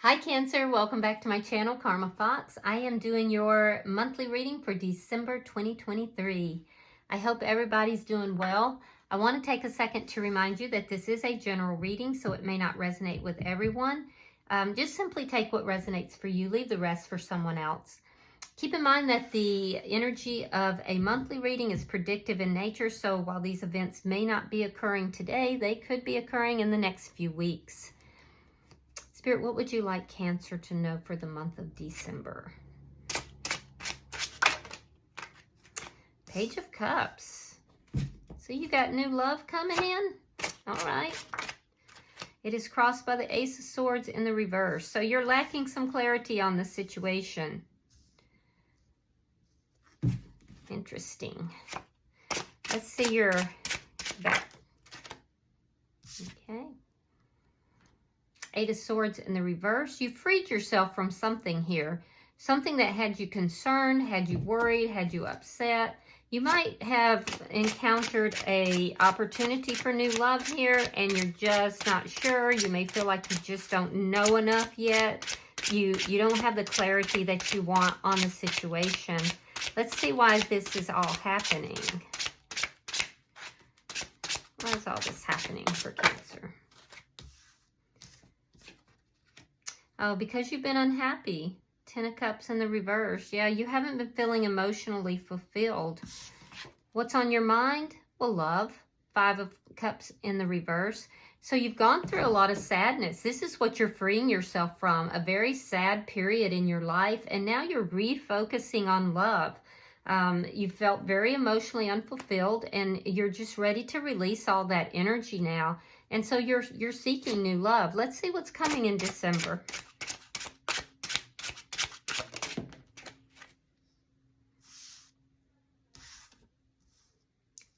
Hi Cancer, welcome back to my channel, Karma Fox. I am doing your monthly reading for December 2023. I hope everybody's doing well. I want to take a second to remind you that this is a general reading, so it may not resonate with everyone. Just simply take what resonates for you, leave the rest for someone else. Keep in mind that the energy of a monthly reading is predictive in nature, so while these events may not be occurring today, they could be occurring in the next few weeks. Spirit, what would you like Cancer to know for the month of December? Page of Cups. So you got new love coming in? All right. It is crossed by the Ace of Swords in the reverse. So you're lacking some clarity on the situation. Interesting. Let's see your back. Okay. Eight of Swords in the reverse. You freed yourself from something here. Something that had you concerned, had you worried, had you upset. You might have encountered an opportunity for new love here and you're just not sure. You may feel like you just don't know enough yet. You don't have the clarity that you want on the situation. Let's see why this is all happening. Why is all this happening for Cancer? Oh, because you've been unhappy. Ten of Cups in the reverse. Yeah, you haven't been feeling emotionally fulfilled. What's on your mind? Well, love. Five of Cups in the reverse. So you've gone through a lot of sadness. This is what you're freeing yourself from. A very sad period in your life. And now you're refocusing on love. You felt very emotionally unfulfilled and you're just ready to release all that energy now. And so you're seeking new love. Let's see what's coming in December.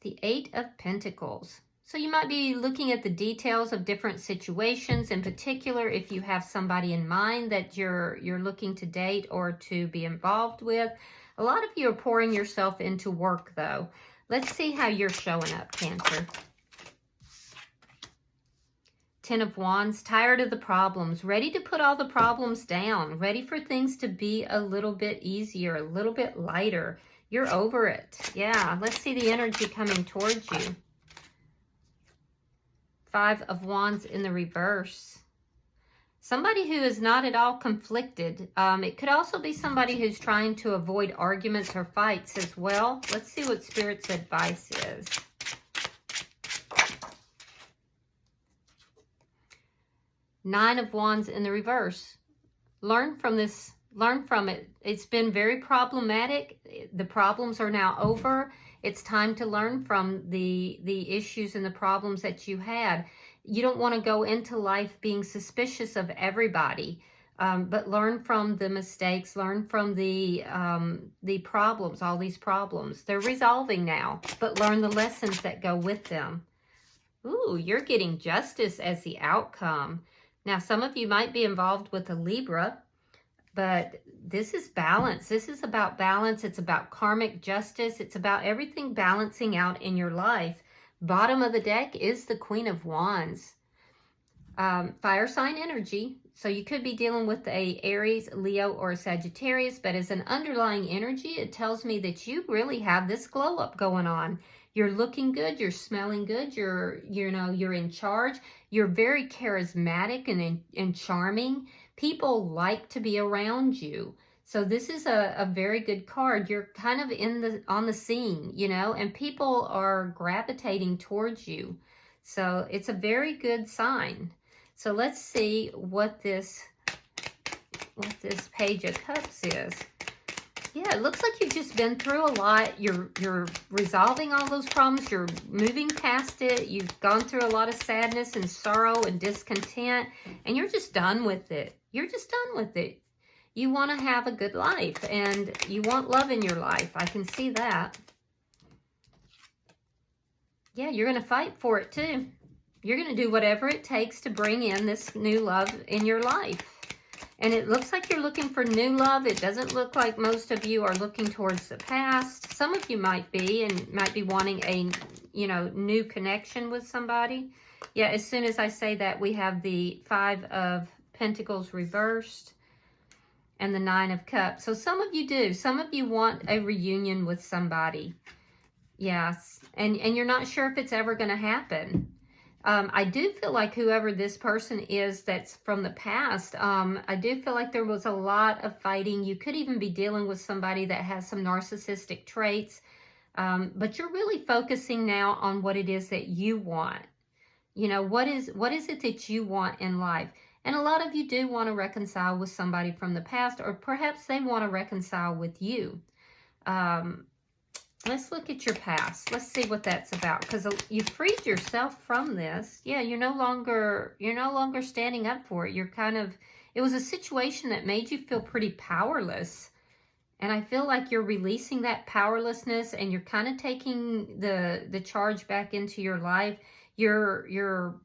The Eight of Pentacles. So you might be looking at the details of different situations. In particular, if you have somebody in mind that you're looking to date or to be involved with. A lot of you are pouring yourself into work, though. Let's see how you're showing up, Cancer. Ten of Wands, tired of the problems, ready to put all the problems down, ready for things to be a little bit easier, a little bit lighter. You're over it. Yeah, let's see the energy coming towards you. Five of Wands in the reverse. Somebody who is not at all conflicted. It could also be somebody who's trying to avoid arguments or fights as well. Let's see what Spirit's advice is. Nine of Wands in the reverse. Learn from this. Learn from it. It's been very problematic. The problems are now over. It's time to learn from the issues and the problems that you had. You don't want to go into life being suspicious of everybody, but learn from the mistakes, learn from the problems, all these problems. They're resolving now, but learn the lessons that go with them. Ooh, you're getting justice as the outcome. Now, some of you might be involved with a Libra, but this is balance. This is about balance. It's about karmic justice. It's about everything balancing out in your life. Bottom of the deck is the Queen of Wands. Fire sign energy. So you could be dealing with a Aries, Leo, or a Sagittarius, but as an underlying energy, it tells me that you really have this glow up going on. You're looking good. You're smelling good. You're in charge. You're very charismatic and charming. People like to be around you. So this is a very good card. You're kind of on the scene, and people are gravitating towards you. So it's a very good sign. So let's see what this Page of Cups is. Yeah, it looks like you've just been through a lot. You're resolving all those problems. You're moving past it. You've gone through a lot of sadness and sorrow and discontent, and you're just done with it. You're just done with it. You want to have a good life, and you want love in your life. I can see that. Yeah, you're going to fight for it, too. You're going to do whatever it takes to bring in this new love in your life. And it looks like you're looking for new love. It doesn't look like most of you are looking towards the past. Some of you might be, and might be wanting a, new connection with somebody. Yeah, as soon as I say that, we have the Five of Pentacles reversed, and the Nine of Cups. So some of you do. Some of you want a reunion with somebody. Yes. And you're not sure if it's ever going to happen. I do feel like whoever this person is that's from the past, I do feel like there was a lot of fighting. You could even be dealing with somebody that has some narcissistic traits. But you're really focusing now on what it is that you want. You know, what is it that you want in life? And a lot of you do want to reconcile with somebody from the past, or perhaps they want to reconcile with you. Let's look at your past. Let's see what that's about, because you freed yourself from this. Yeah, you're no longer standing up for it. You're kind of, it was a situation that made you feel pretty powerless. And I feel like you're releasing that powerlessness, and you're kind of taking the charge back into your life. You're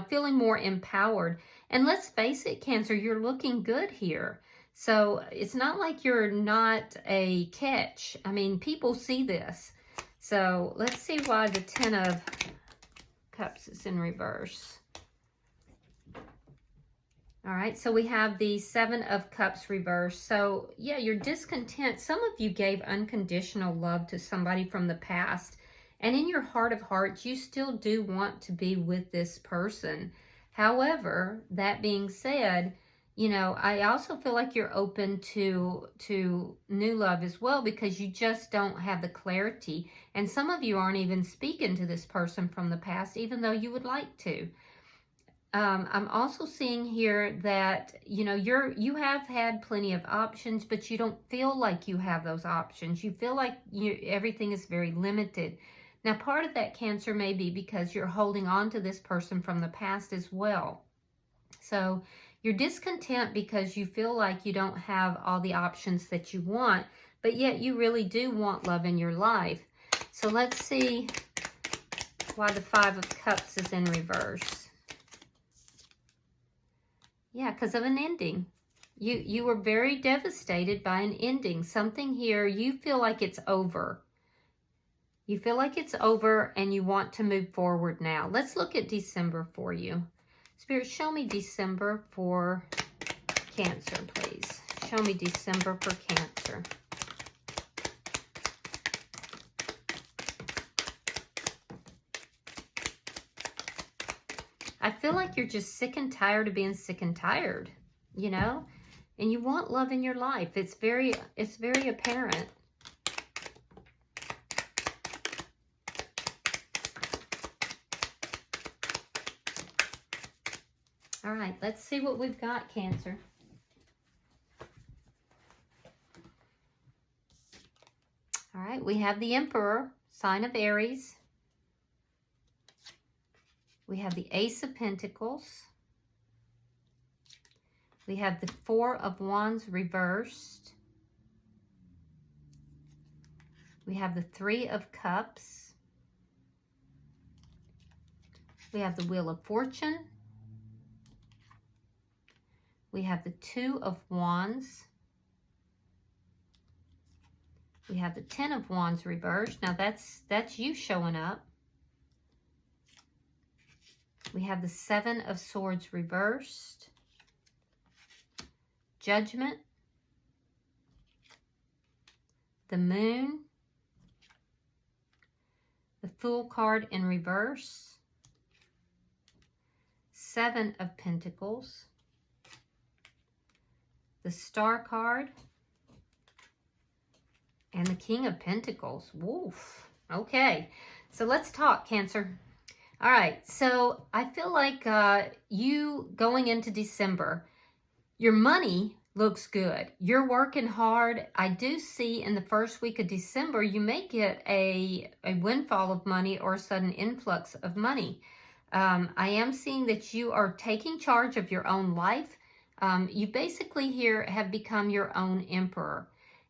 feeling more empowered. And let's face it, Cancer, you're looking good here. So it's not like you're not a catch. I mean, people see this. So let's see why the Ten of Cups is in reverse. All right, so we have the Seven of Cups reversed. So yeah, you're discontent. Some of you gave unconditional love to somebody from the past. And in your heart of hearts, you still do want to be with this person. However, that being said, you know, I also feel like you're open to new love as well, because you just don't have the clarity. And some of you aren't even speaking to this person from the past, even though you would like to. I'm also seeing here that, you know, you have had plenty of options, but you don't feel like you have those options. You feel like everything is very limited. Now, part of that, Cancer, may be because you're holding on to this person from the past as well. So you're discontent because you feel like you don't have all the options that you want, but yet you really do want love in your life. So let's see why the Five of Cups is in reverse. Yeah, because of an ending. You were very devastated by an ending. Something here, you feel like it's over. You feel like it's over and you want to move forward now. Let's look at December for you. Spirit, show me December for Cancer, please. Show me December for Cancer. I feel like you're just sick and tired of being sick and tired, you know? And you want love in your life. It's very apparent. All right, let's see what we've got, Cancer. All right, we have the Emperor, sign of Aries. We have the Ace of Pentacles. We have the Four of Wands reversed. We have the Three of Cups. We have the Wheel of Fortune. We have the Two of Wands. We have the Ten of Wands reversed. Now that's you showing up. We have the Seven of Swords reversed. Judgment. The Moon. The Fool card in reverse. Seven of Pentacles. The Star card. And the King of Pentacles. Woof. Okay, so let's talk, Cancer. All right, so I feel like you going into December, your money looks good. You're working hard. I do see in the first week of December, you may get a windfall of money or a sudden influx of money. I am seeing that you are taking charge of your own life. You basically here have become your own emperor.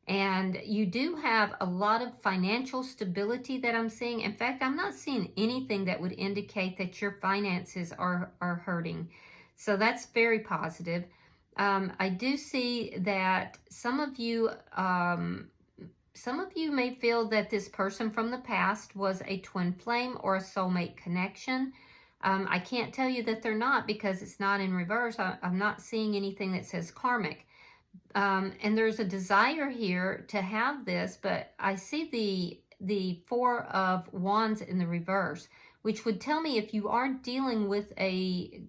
And you do have a lot of financial stability that I'm seeing. In fact, I'm not seeing anything that would indicate that your finances are hurting. So that's very positive. I do see that some of you may feel that this person from the past was a twin flame or a soulmate connection. I can't tell you that they're not because it's not in reverse. I'm not seeing anything that says karmic. And there's a desire here to have this, but I see the Four of Wands in the reverse, which would tell me if you aren't dealing with a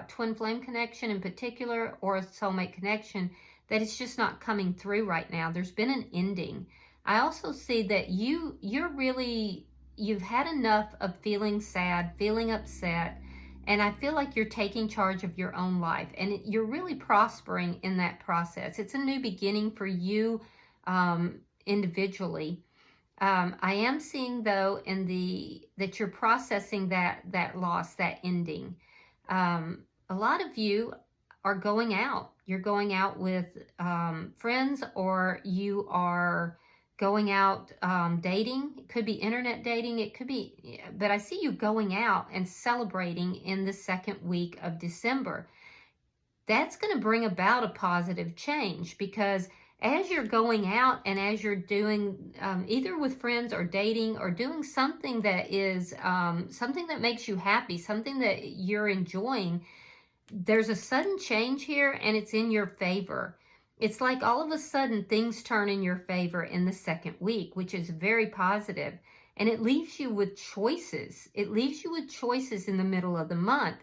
twin flame connection in particular, or a soulmate connection, that it's just not coming through right now. There's been an ending. I also see that you've had enough of feeling sad, feeling upset, and I feel like you're taking charge of your own life, and you're really prospering in that process. It's a new beginning for you individually. I am seeing, though, that you're processing that loss, that ending. A lot of you are going out. You're going out with friends, or you are going out dating. It could be internet dating. It could be, but I see you going out and celebrating in the second week of December. That's going to bring about a positive change, because as you're going out and as you're doing either with friends or dating or doing something that is something that makes you happy, something that you're enjoying, there's a sudden change here, and it's in your favor. It's like all of a sudden things turn in your favor in the second week, which is very positive. And it leaves you with choices. It leaves you with choices in the middle of the month.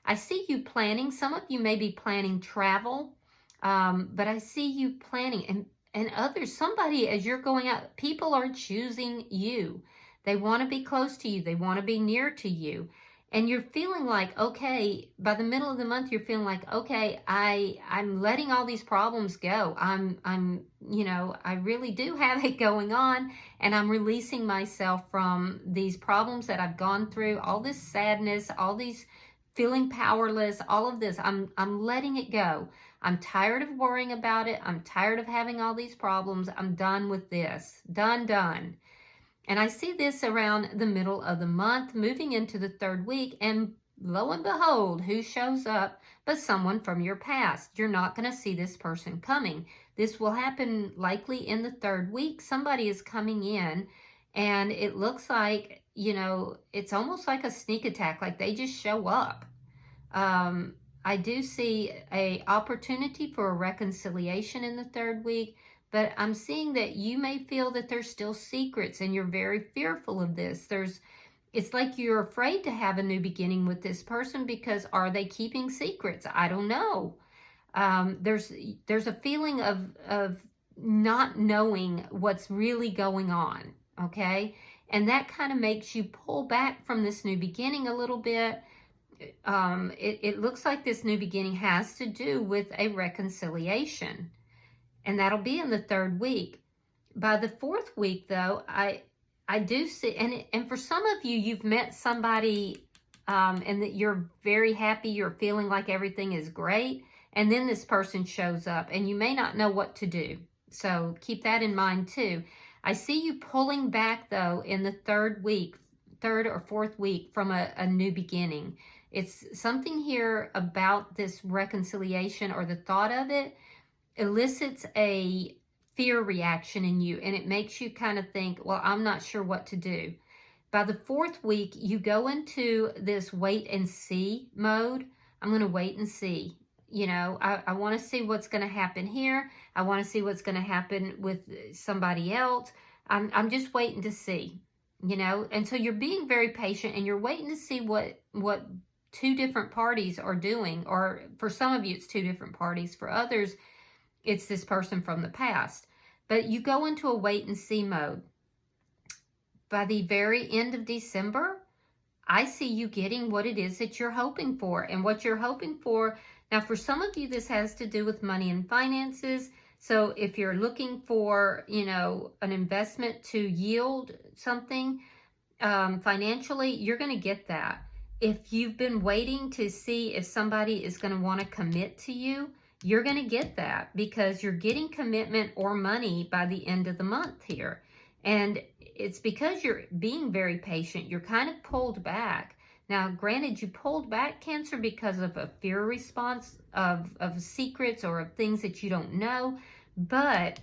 I see you planning. Some of you may be planning travel, but I see you planning. And others, somebody, as you're going out, people are choosing you. They want to be close to you. They want to be near to you. And you're feeling like, okay, by the middle of the month, you're feeling like, okay, I'm letting all these problems go. I really do have it going on, and I'm releasing myself from these problems that I've gone through, all this sadness, all these feeling powerless, all of this. I'm letting it go. I'm tired of worrying about it. I'm tired of having all these problems. I'm done with this. Done. And I see this around the middle of the month, moving into the third week, and lo and behold, who shows up but someone from your past. You're not going to see this person coming. This will happen likely in the third week. Somebody is coming in, and it looks like, it's almost like a sneak attack, like they just show up. I do see an opportunity for a reconciliation in the third week. But I'm seeing that you may feel that there's still secrets, and you're very fearful of this. It's like you're afraid to have a new beginning with this person, because are they keeping secrets? I don't know. There's a feeling of not knowing what's really going on, okay? And that kind of makes you pull back from this new beginning a little bit. It looks like this new beginning has to do with a reconciliation. And that'll be in the third week. By the fourth week, though, I do see, and for some of you, you've met somebody and that you're very happy, you're feeling like everything is great, and then this person shows up, and you may not know what to do. So keep that in mind, too. I see you pulling back, though, in the third or fourth week from a new beginning. It's something here about this reconciliation, or the thought of it, elicits a fear reaction in you, and it makes you kind of think, well, I'm not sure what to do. By the fourth week, you go into this wait and see mode. I'm going to wait and see. I want to see what's going to happen here. I want to see what's going to happen with somebody else. I'm just waiting to see, and so you're being very patient, and you're waiting to see what two different parties are doing. Or for some of you, it's two different parties. For others, it's this person from the past. But you go into a wait and see mode. By the very end of December, I see you getting what it is that you're hoping for. And what you're hoping for, now for some of you, this has to do with money and finances. So if you're looking for, an investment to yield something financially, you're going to get that. If you've been waiting to see if somebody is going to want to commit to you, you're going to get that, because you're getting commitment or money by the end of the month here. And it's because you're being very patient. You're kind of pulled back. Now, granted, you pulled back, Cancer, because of a fear response of secrets or of things that you don't know. But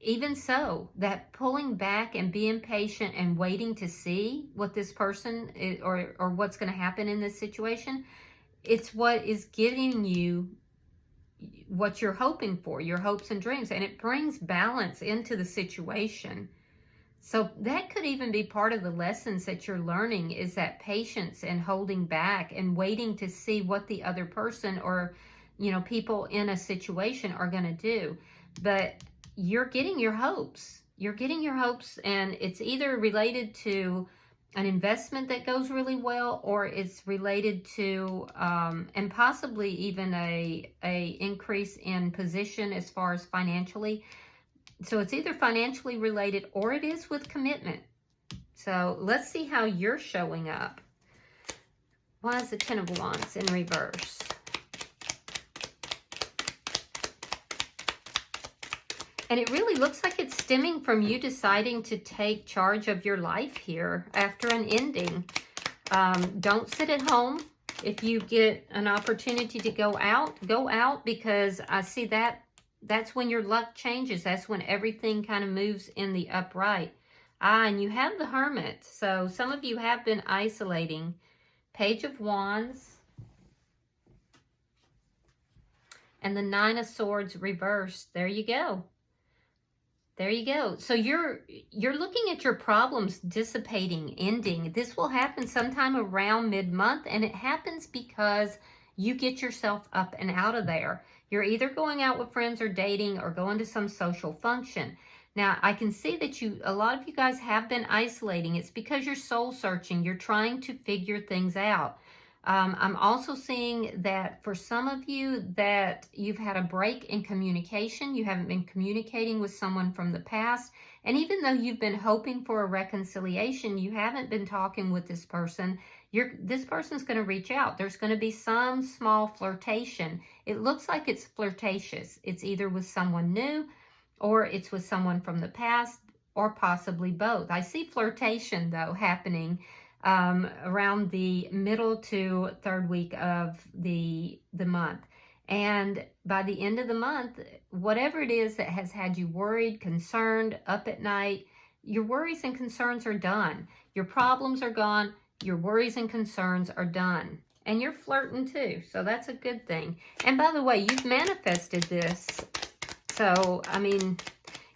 even so, that pulling back and being patient and waiting to see what this person is, or what's going to happen in this situation, it's what is giving you what you're hoping for, your hopes and dreams, and it brings balance into the situation. So that could even be part of the lessons that you're learning, is that patience and holding back and waiting to see what the other person, or people in a situation are going to do. But you're getting your hopes. You're getting your hopes, and it's either related to an investment that goes really well, or it's related to and possibly even a increase in position as far as financially. So it's either financially related or it is with commitment. So let's see how you're showing up. Why is the Ten of Wands in reverse? And it really looks like it's stemming from you deciding to take charge of your life here after an ending. Don't sit at home. If you get an opportunity to go out, because I see that's when your luck changes. That's when everything kind of moves in the upright. And you have the Hermit. So some of you have been isolating. Page of Wands. And the Nine of Swords reversed. There you go. There you go. So you're looking at your problems dissipating, ending. This will happen sometime around mid-month, and it happens because you get yourself up and out of there. You're either going out with friends or dating or going to some social function. Now, I can see that a lot of you guys have been isolating. It's because you're soul searching. You're trying to figure things out. I'm also seeing that for some of you that you've had a break in communication. You haven't been communicating with someone from the past. And even though you've been hoping for a reconciliation, you haven't been talking with this person. This person's going to reach out. There's going to be some small flirtation. It looks like it's flirtatious. It's either with someone new or it's with someone from the past, or possibly both. I see flirtation, though, happening around the middle to third week of the month. And by the end of the month, whatever it is that has had you worried, concerned, up at night, your worries and concerns are done. Your problems are gone. Your worries and concerns are done. And you're flirting too. So that's a good thing. And by the way, you've manifested this. So, I mean,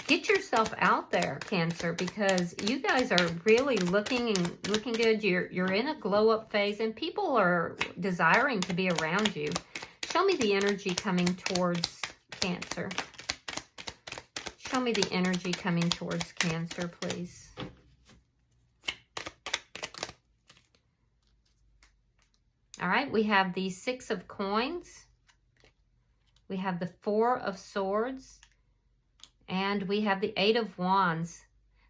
get yourself out there, Cancer, because you guys are really looking good. You're in a glow up phase, and people are desiring to be around you. Show me the energy coming towards Cancer. Show me the energy coming towards Cancer, please. All right, we have the Six of Coins. We have the Four of Swords. And we have the Eight of Wands.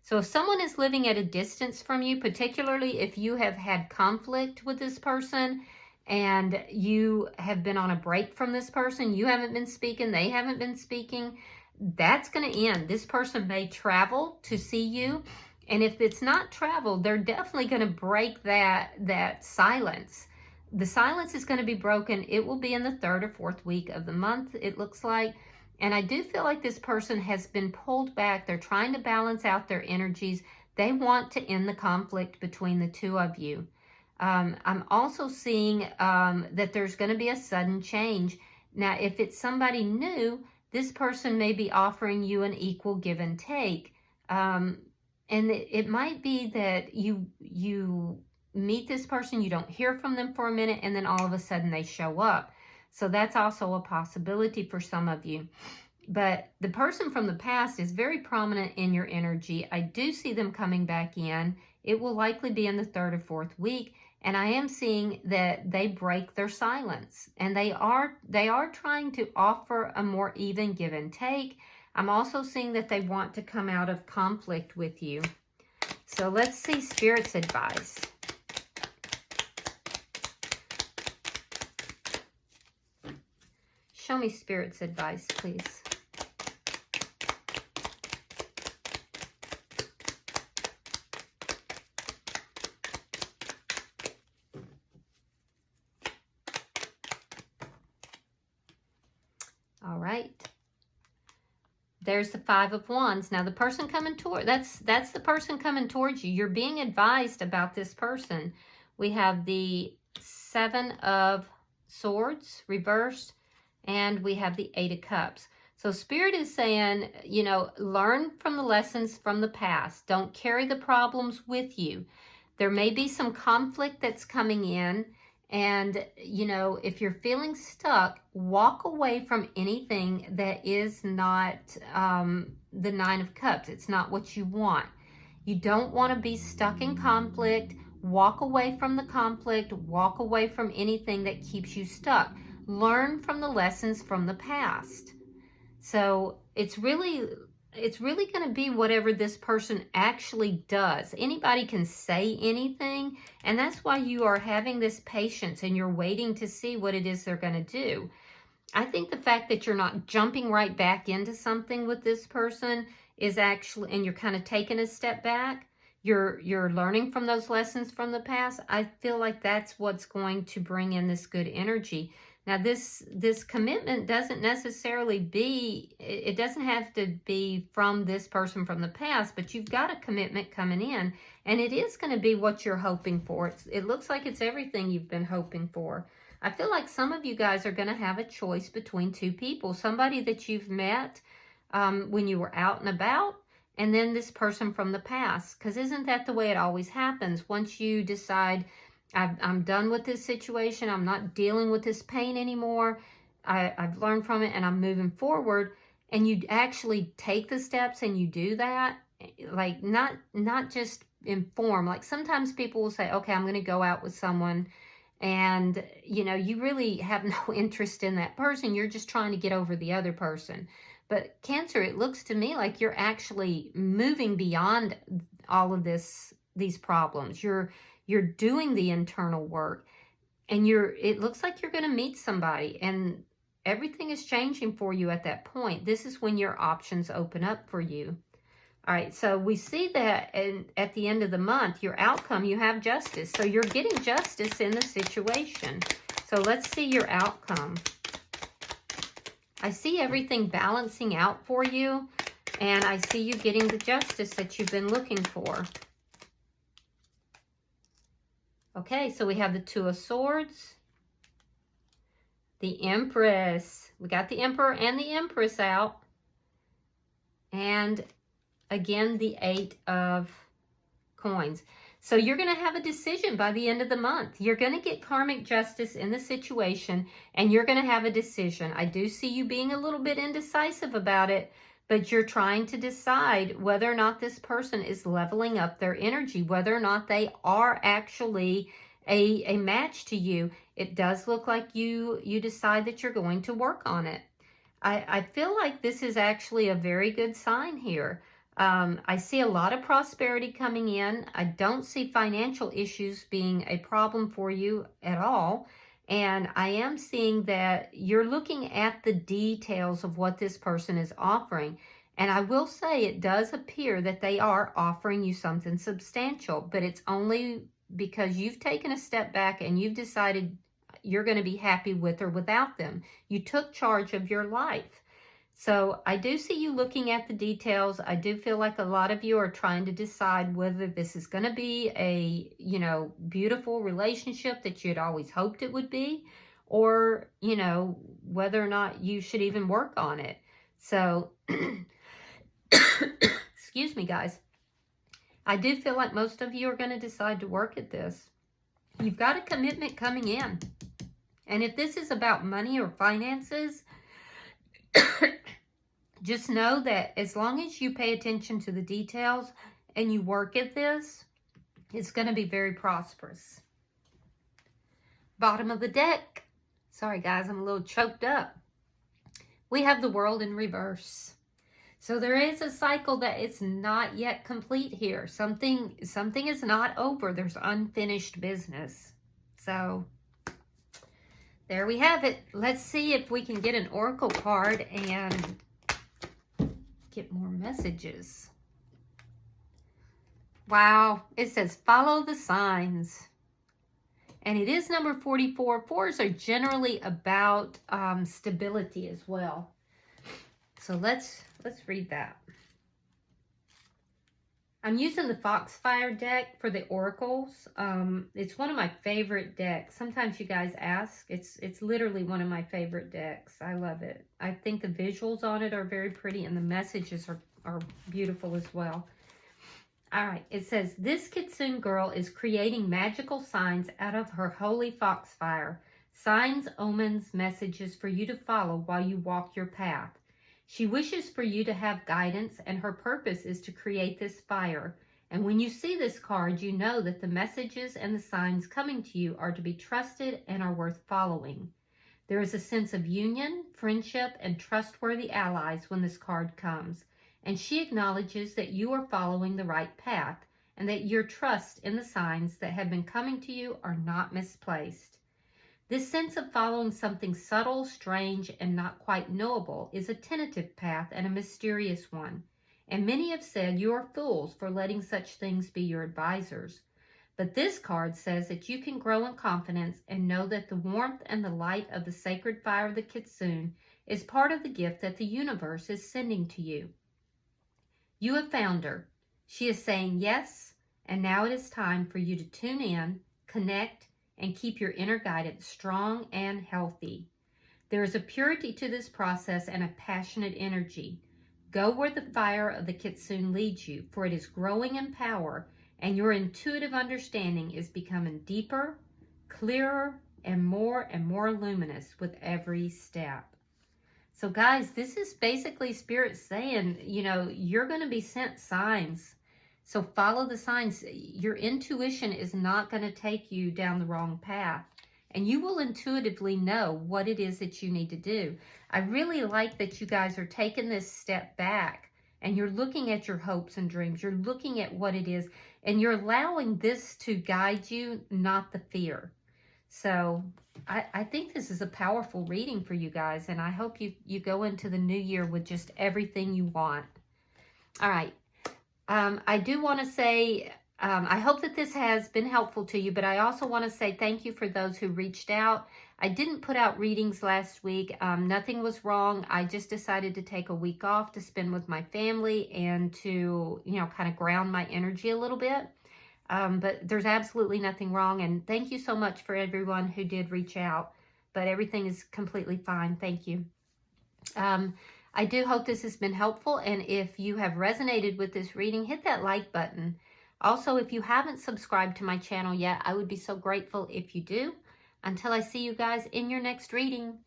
So if someone is living at a distance from you, particularly if you have had conflict with this person and you have been on a break from this person, you haven't been speaking, they haven't been speaking, that's going to end. This person may travel to see you. And if it's not travel, they're definitely going to break that silence. The silence is going to be broken. It will be in the third or fourth week of the month, it looks like. And I do feel like this person has been pulled back. They're trying to balance out their energies. They want to end the conflict between the two of you. I'm also seeing that there's going to be a sudden change. Now, if it's somebody new, this person may be offering you an equal give and take. And it might be that you meet this person, you don't hear from them for a minute, and then all of a sudden they show up. So that's also a possibility for some of you. But the person from the past is very prominent in your energy. I do see them coming back in. It will likely be in the third or fourth week. And I am seeing that they break their silence. And they are trying to offer a more even give and take. I'm also seeing that they want to come out of conflict with you. So let's see Spirit's advice. Show me Spirit's advice, please. All right. There's the Five of Wands. Now the person coming toward, that's the person coming towards you. You're being advised about this person. We have the Seven of Swords reversed, and we have the Eight of Cups. So Spirit is saying, you know, learn from the lessons from the past. Don't carry the problems with you. There may be some conflict that's coming in. And, you know, if you're feeling stuck, walk away from anything that is not the Nine of Cups. It's not what you want. You don't want to be stuck in conflict. Walk away from the conflict. Walk away from anything that keeps you stuck. Learn from the lessons from the past. So it's really going to be whatever this person actually does. Anybody can say anything, and that's why you are having this patience and you're waiting to see what it is they're going to do. I think the fact that you're not jumping right back into something with this person is actually, and you're kind of taking a step back, you're learning from those lessons from the past. I feel like that's what's going to bring in this good energy. Now, this commitment doesn't necessarily be, it doesn't have to be from this person from the past, but you've got a commitment coming in, and it is going to be what you're hoping for. It looks like it's everything you've been hoping for. I feel like some of you guys are going to have a choice between two people, somebody that you've met when you were out and about, and then this person from the past, because isn't that the way it always happens? Once you decide, I'm done with this situation. I'm not dealing with this pain anymore. I've learned from it and I'm moving forward. And you actually take the steps and you do that. Like not just inform. Like sometimes people will say, okay, I'm going to go out with someone. And, you know, you really have no interest in that person. You're just trying to get over the other person. But Cancer, it looks to me like you're actually moving beyond all of these problems. You're doing the internal work, and it looks like you're going to meet somebody, and everything is changing for you at that point. This is when your options open up for you. All right, so we see that at the end of the month, your outcome, you have justice. So you're getting justice in the situation. So let's see your outcome. I see everything balancing out for you, and I see you getting the justice that you've been looking for. Okay, so we have the Two of Swords, the Empress. We got the Emperor and the Empress out. And again, the Eight of Coins. So you're going to have a decision by the end of the month. You're going to get karmic justice in the situation, and you're going to have a decision. I do see you being a little bit indecisive about it, but you're trying to decide whether or not this person is leveling up their energy, whether or not they are actually a match to you. It does look like you decide that you're going to work on it. I feel like this is actually a very good sign here. I see a lot of prosperity coming in. I don't see financial issues being a problem for you at all. And I am seeing that you're looking at the details of what this person is offering. And I will say it does appear that they are offering you something substantial, but it's only because you've taken a step back and you've decided you're going to be happy with or without them. You took charge of your life. So I do see you looking at the details. I do feel like a lot of you are trying to decide whether this is going to be a, you know, beautiful relationship that you'd always hoped it would be, or, you know, whether or not you should even work on it. So, excuse me, guys. I do feel like most of you are going to decide to work at this. You've got a commitment coming in. And if this is about money or finances, just know that as long as you pay attention to the details and you work at this, it's going to be very prosperous. Bottom of the deck. Sorry, guys, I'm a little choked up. We have the World in reverse. So there is a cycle that it's not yet complete here. Something is not over. There's unfinished business. So there we have it. Let's see if we can get an oracle card and get more messages. Wow. It says follow the signs. And it is number 44. Fours are generally about stability as well. So let's read that. I'm using the Foxfire deck for the oracles. It's one of my favorite decks. Sometimes you guys ask. It's literally one of my favorite decks. I love it. I think the visuals on it are very pretty, and the messages are beautiful as well. All right, it says, this Kitsune girl is creating magical signs out of her holy Foxfire. Signs, omens, messages for you to follow while you walk your path. She wishes for you to have guidance, and her purpose is to create this fire. And when you see this card, you know that the messages and the signs coming to you are to be trusted and are worth following. There is a sense of union, friendship, and trustworthy allies when this card comes. And she acknowledges that you are following the right path, and that your trust in the signs that have been coming to you are not misplaced. This sense of following something subtle, strange, and not quite knowable is a tentative path and a mysterious one. And many have said you are fools for letting such things be your advisors. But this card says that you can grow in confidence and know that the warmth and the light of the sacred fire of the Kitsune is part of the gift that the universe is sending to you. You have found her. She is saying yes, and now it is time for you to tune in, connect, and keep your inner guidance strong and healthy. There is a purity to this process and a passionate energy. Go where the fire of the Kitsune leads you, for it is growing in power, and your intuitive understanding is becoming deeper, clearer, and more luminous with every step. So guys, this is basically Spirit saying, you know, you're going to be sent signs. So follow the signs. Your intuition is not going to take you down the wrong path. And you will intuitively know what it is that you need to do. I really like that you guys are taking this step back and you're looking at your hopes and dreams. You're looking at what it is and you're allowing this to guide you, not the fear. So I think this is a powerful reading for you guys. And I hope you go into the new year with just everything you want. All right. I do want to say, I hope that this has been helpful to you, but I also want to say thank you for those who reached out. I didn't put out readings last week. Nothing was wrong. I just decided to take a week off to spend with my family and to, you know, kind of ground my energy a little bit. But there's absolutely nothing wrong. And thank you so much for everyone who did reach out, but everything is completely fine. Thank you. I do hope this has been helpful, and if you have resonated with this reading, hit that like button. Also, if you haven't subscribed to my channel yet, I would be so grateful if you do. Until I see you guys in your next reading,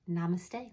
namaste.